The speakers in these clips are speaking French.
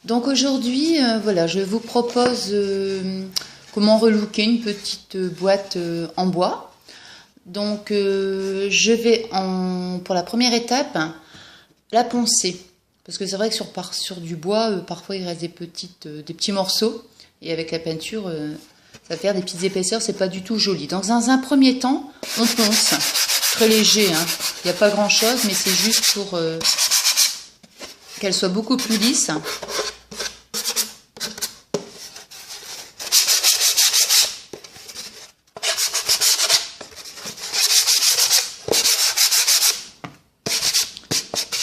Donc aujourd'hui, voilà, je vous propose comment relooker une petite boîte en bois. Donc je vais pour la première étape la poncer. Parce que c'est vrai que sur du bois, parfois il reste des petits morceaux. Et avec la peinture, ça va faire des petites épaisseurs, c'est pas du tout joli. Donc dans un premier temps, on ponce. Très léger, hein. Il n'y a pas grand chose, mais c'est juste pour qu'elle soit beaucoup plus lisse.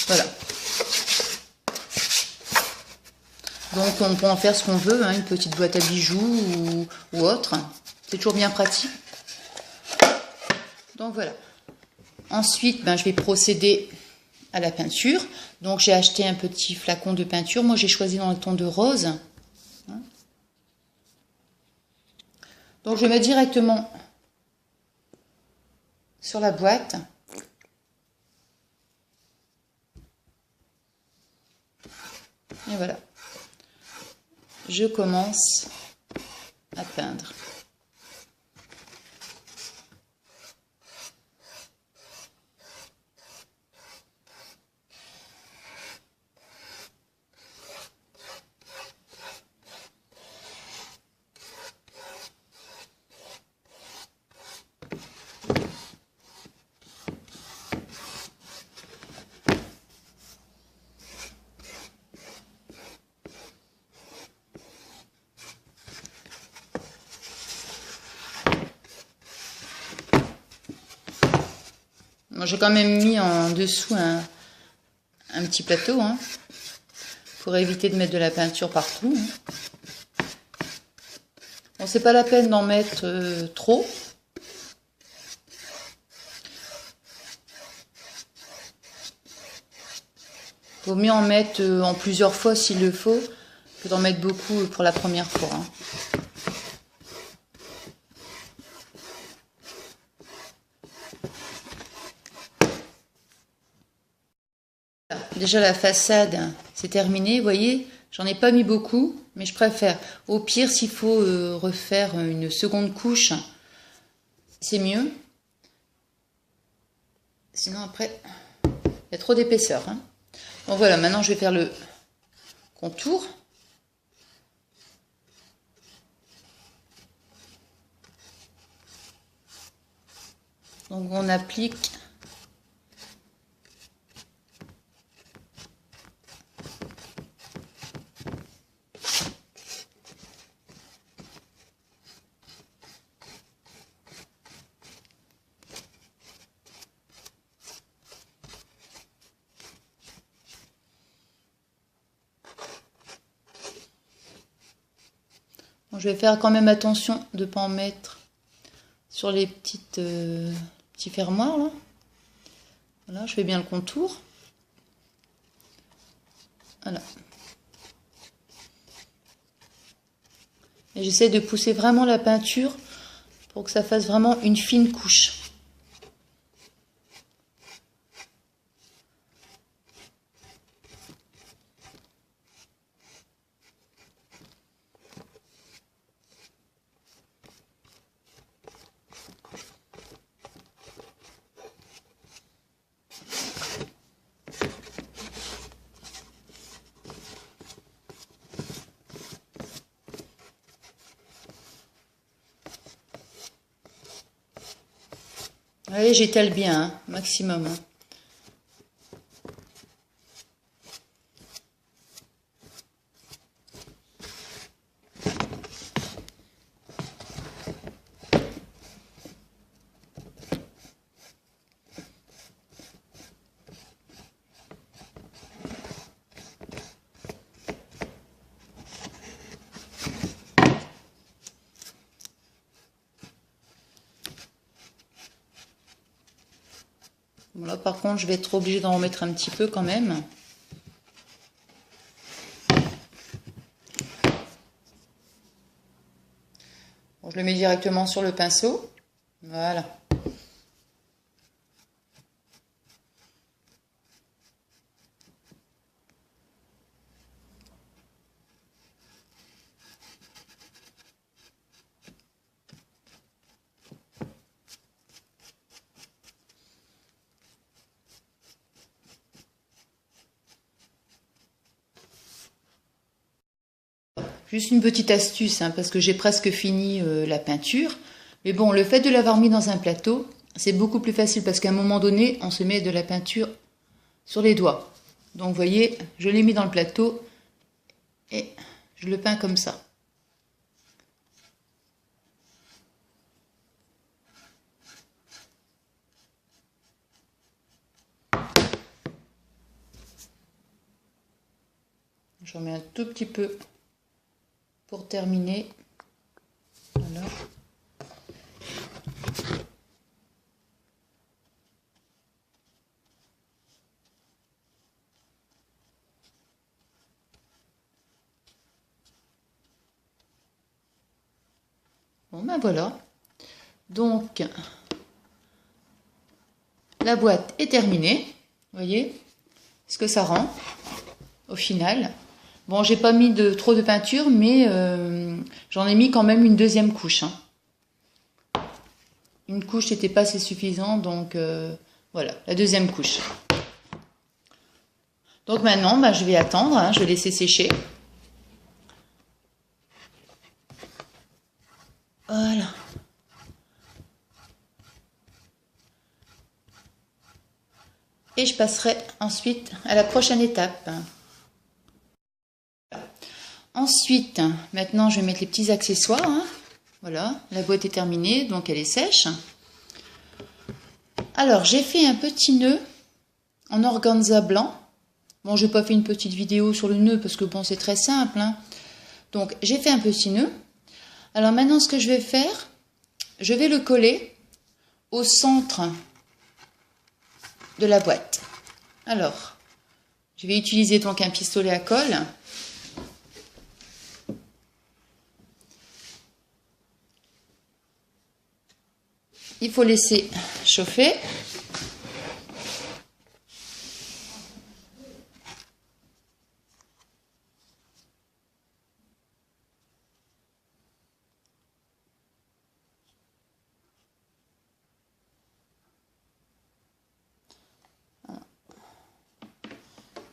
Voilà. Donc on peut en faire ce qu'on veut, hein, une petite boîte à bijoux ou autre. C'est toujours bien pratique. Donc voilà. Ensuite, je vais procéder à la peinture. Donc j'ai acheté un petit flacon de peinture. Moi j'ai choisi dans le ton de rose. Donc je vais mettre directement sur la boîte. Et voilà. Je commence à peindre. Moi j'ai quand même mis en dessous un petit plateau, hein, pour éviter de mettre de la peinture partout. Hein. Bon, c'est pas la peine d'en mettre trop. Vaut mieux en mettre en plusieurs fois s'il le faut, que d'en mettre beaucoup pour la première fois. Hein. Déjà la façade, c'est terminé, vous voyez, j'en ai pas mis beaucoup, mais je préfère. Au pire, s'il faut refaire une seconde couche, c'est mieux. Sinon après, il y a trop d'épaisseur. Hein. Donc voilà, maintenant je vais faire le contour. Donc on applique je vais faire quand même attention de ne pas en mettre sur les petits fermoirs là. Voilà, je fais bien le contour. Voilà. Et j'essaie de pousser vraiment la peinture pour que ça fasse vraiment une fine couche. Allez, j'étale bien, hein, maximum. Hein. Bon, là, par contre, je vais être obligée d'en remettre un petit peu quand même. Bon, je le mets directement sur le pinceau. Voilà. Juste une petite astuce, hein, parce que j'ai presque fini la peinture. Mais bon, le fait de l'avoir mis dans un plateau, c'est beaucoup plus facile parce qu'à un moment donné, on se met de la peinture sur les doigts. Donc vous voyez, je l'ai mis dans le plateau et je le peins comme ça. J'en mets un tout petit peu pour terminer. Voilà. Bon ben voilà. Donc la boîte est terminée. Vous voyez ce que ça rend au final. Bon, j'ai pas mis trop de peinture, mais j'en ai mis quand même une deuxième couche. Hein. Une couche n'était pas assez suffisant, donc voilà, la deuxième couche. Donc maintenant, bah, je vais attendre, hein, je vais laisser sécher. Voilà. Et je passerai ensuite à la prochaine étape. Ensuite, maintenant je vais mettre les petits accessoires. Hein. Voilà, la boîte est terminée, donc elle est sèche. Alors, j'ai fait un petit nœud en organza blanc. Bon, je n'ai pas fait une petite vidéo sur le nœud parce que bon, c'est très simple. Hein. Donc, j'ai fait un petit nœud. Alors maintenant, ce que je vais faire, je vais le coller au centre de la boîte. Alors, je vais utiliser donc un pistolet à colle. Il faut laisser chauffer.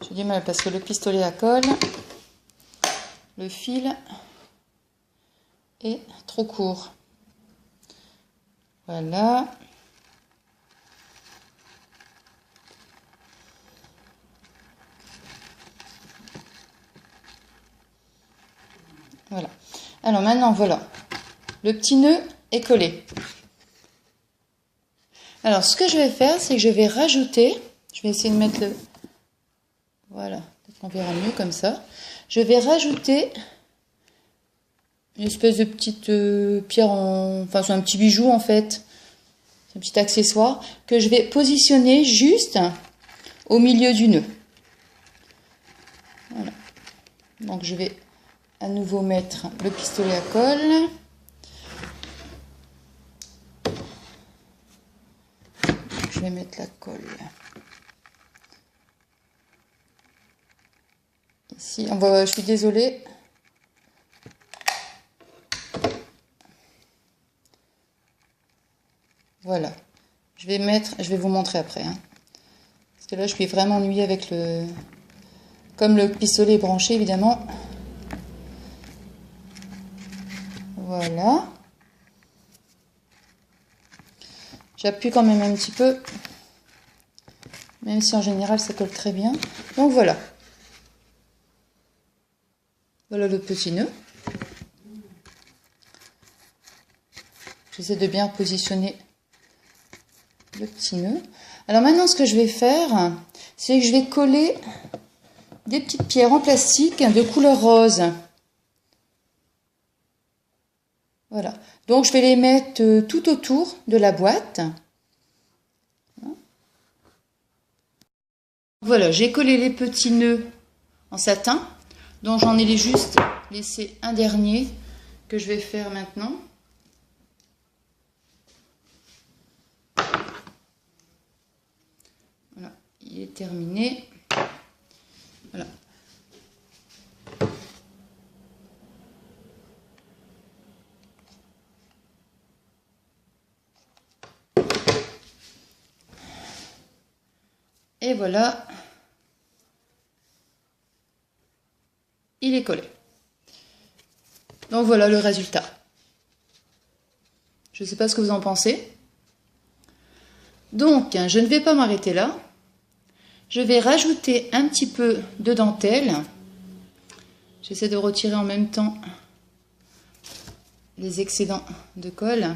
J'ai du mal parce que le pistolet à colle, le fil est trop court. Voilà. Voilà. Alors maintenant, voilà. Le petit nœud est collé. Alors, ce que je vais faire, c'est que je vais rajouter, je vais essayer de mettre le... Voilà, peut-être qu'on verra mieux comme ça. Je vais rajouter une espèce de petite pierre en... Enfin, c'est un petit bijou en fait. C'est un petit accessoire que je vais positionner juste au milieu du nœud. Voilà. Donc, je vais à nouveau mettre le pistolet à colle. Je vais mettre la colle ici. Je suis désolée. Voilà. Je vais vous montrer après. Hein. Parce que là, je suis vraiment ennuyée avec le... Comme le pistolet est branché, évidemment. Voilà. J'appuie quand même un petit peu. Même si en général, ça colle très bien. Donc voilà. Voilà le petit nœud. J'essaie de bien positionner le petit nœud. Alors maintenant, ce que je vais faire, c'est que je vais coller des petites pierres en plastique de couleur rose. Voilà. Donc, je vais les mettre tout autour de la boîte. Voilà, j'ai collé les petits nœuds en satin. Donc, j'en ai juste laissé un dernier que je vais faire maintenant. Voilà, il est terminé. Voilà. Et voilà, il est collé. Donc voilà le résultat. Je ne sais pas ce que vous en pensez. Donc, je ne vais pas m'arrêter là. Je vais rajouter un petit peu de dentelle. J'essaie de retirer en même temps les excédents de colle.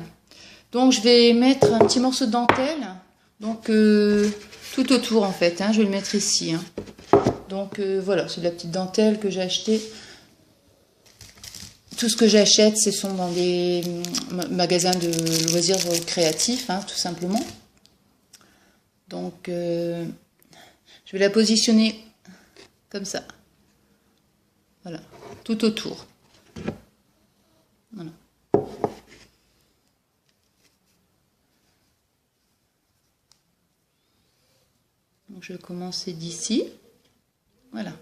Donc, je vais mettre un petit morceau de dentelle. Donc, tout autour en fait. Je vais le mettre ici. Donc, voilà, c'est de la petite dentelle que j'ai achetée. Tout ce que j'achète, ce sont dans des magasins de loisirs créatifs, tout simplement. Donc, je vais la positionner comme ça. Voilà, tout autour. Voilà. Donc, je vais commencer d'ici. Voilà.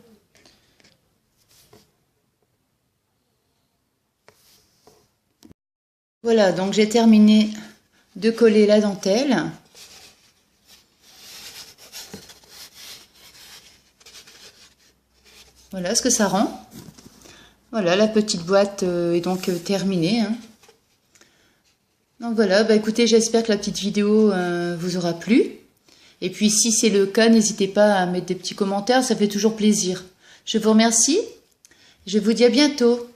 Voilà, donc j'ai terminé de coller la dentelle. Voilà ce que ça rend. Voilà, la petite boîte est donc terminée. Donc voilà, écoutez, j'espère que la petite vidéo vous aura plu. Et puis si c'est le cas, n'hésitez pas à mettre des petits commentaires, ça fait toujours plaisir. Je vous remercie, je vous dis à bientôt.